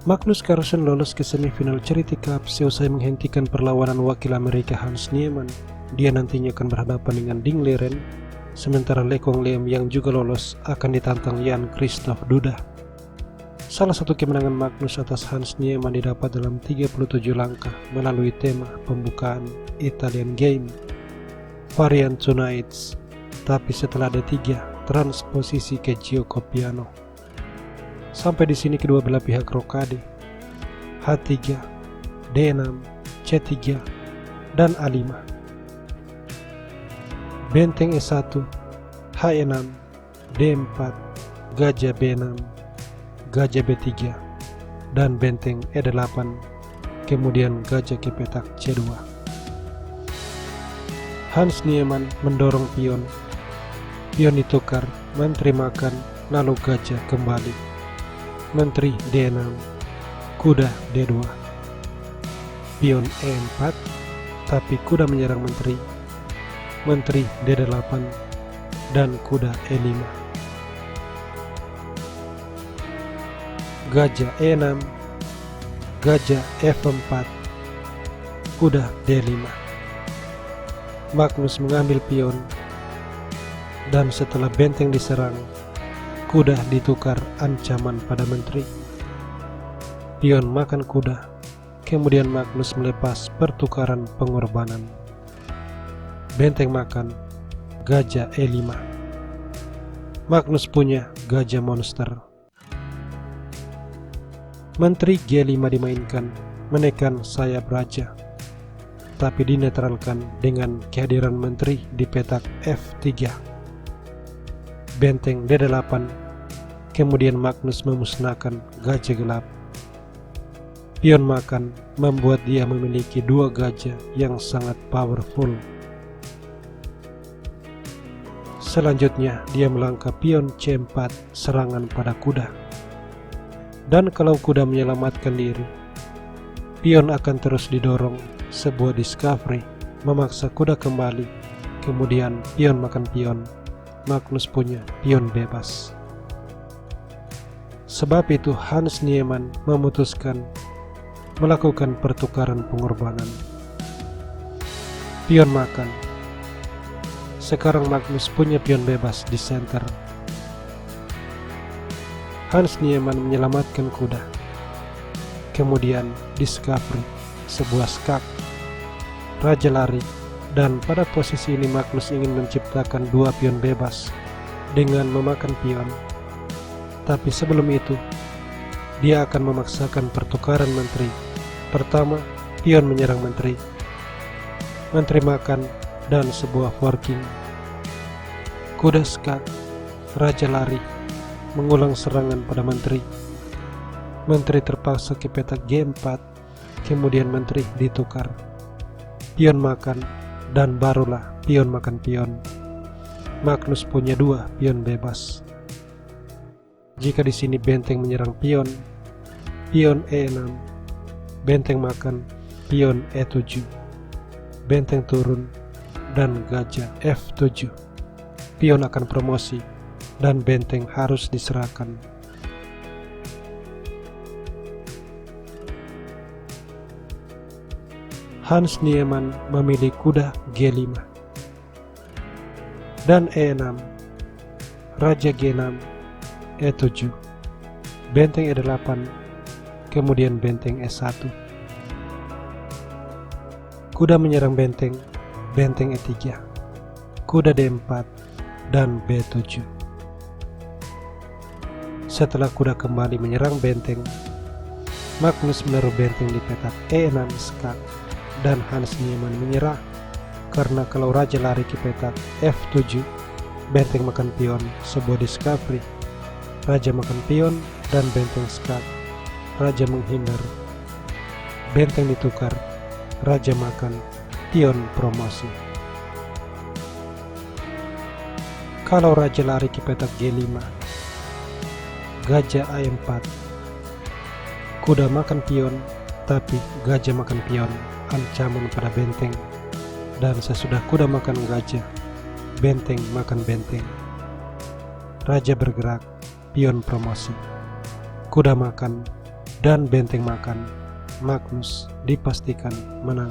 Magnus Carlsen lolos ke semifinal Charity Cup seusai menghentikan perlawanan wakil Amerika Hans Niemann. Dia nantinya akan berhadapan dengan Ding Liren, sementara Le Kong Liem yang juga lolos akan ditantang Jan Christoph Duda. Salah satu kemenangan Magnus atas Hans Niemann didapat dalam 37 langkah melalui tema pembukaan Italian Game, varian Two Nights, tapi setelah D3 transposisi ke Gioco Piano. Sampai di sini kedua belah pihak rokade H3, D6, C3, dan A5. Benteng E1, H6, D4, gajah B6, gajah B3, dan benteng E8, kemudian gajah ke petak C2. Hans Niemann mendorong pion ditukar, menteri makan, lalu gajah kembali. Menteri D6, kuda D2, pion E4, tapi kuda menyerang menteri, menteri D8, dan kuda E5. Gajah E6, gajah F4, kuda D5. Magnus mengambil pion, dan setelah benteng diserang, kuda ditukar ancaman pada menteri. Pion makan kuda, kemudian Magnus melepas pertukaran pengorbanan. Benteng makan, gajah E5. Magnus punya gajah monster. Menteri G5 dimainkan, menekan sayap raja, tapi dinetralkan dengan kehadiran menteri di petak F3. Benteng D8, kemudian Magnus memusnahkan gajah gelap. Pion makan membuat dia memiliki dua gajah yang sangat powerful. Selanjutnya dia melangkah pion C4 serangan pada kuda. Dan kalau kuda menyelamatkan diri, pion akan terus didorong sebuah discovery, memaksa kuda kembali, kemudian pion makan pion. Magnus punya pion bebas. Sebab itu Hans Niemann memutuskan melakukan pertukaran pengorbanan. Pion makan. Sekarang Magnus punya pion bebas di center. Hans Niemann menyelamatkan kuda. Kemudian discovery, sebuah skak. Raja lari. Dan pada posisi ini Magnus ingin menciptakan dua pion bebas dengan memakan pion. Tapi sebelum itu, dia akan memaksakan pertukaran menteri. Pertama, pion menyerang menteri. Menteri makan dan sebuah forking. Kuda skak, raja lari, mengulang serangan pada menteri. Menteri terpaksa ke petak G4, kemudian menteri ditukar. Pion makan. Dan barulah pion makan pion. Magnus punya dua pion bebas. Jika di sini benteng menyerang pion, pion E6, benteng makan, pion E7, benteng turun, dan gajah F7, pion akan promosi, dan benteng harus diserahkan. Hans Niemann memilih kuda G5 dan E6, raja G6, E7, benteng E8, kemudian benteng E1. Kuda menyerang benteng, benteng E3, kuda D4, dan B7. Setelah kuda kembali menyerang benteng, Magnus menaruh benteng di petak E6 skak. Dan Hans Niemann menyerah karena kalau raja lari ke petak F7, benteng makan pion, sebuah discovery. Raja makan pion dan benteng skak. Raja menghindar. Benteng ditukar. Raja makan, pion promosi. Kalau raja lari ke petak G5, gajah A4. Kuda makan pion, tapi gajah makan pion. Ancaman pada benteng. Dan sesudah kuda makan gajah, benteng makan benteng. Raja bergerak, pion promosi. Kuda makan, dan benteng makan. Magnus dipastikan menang.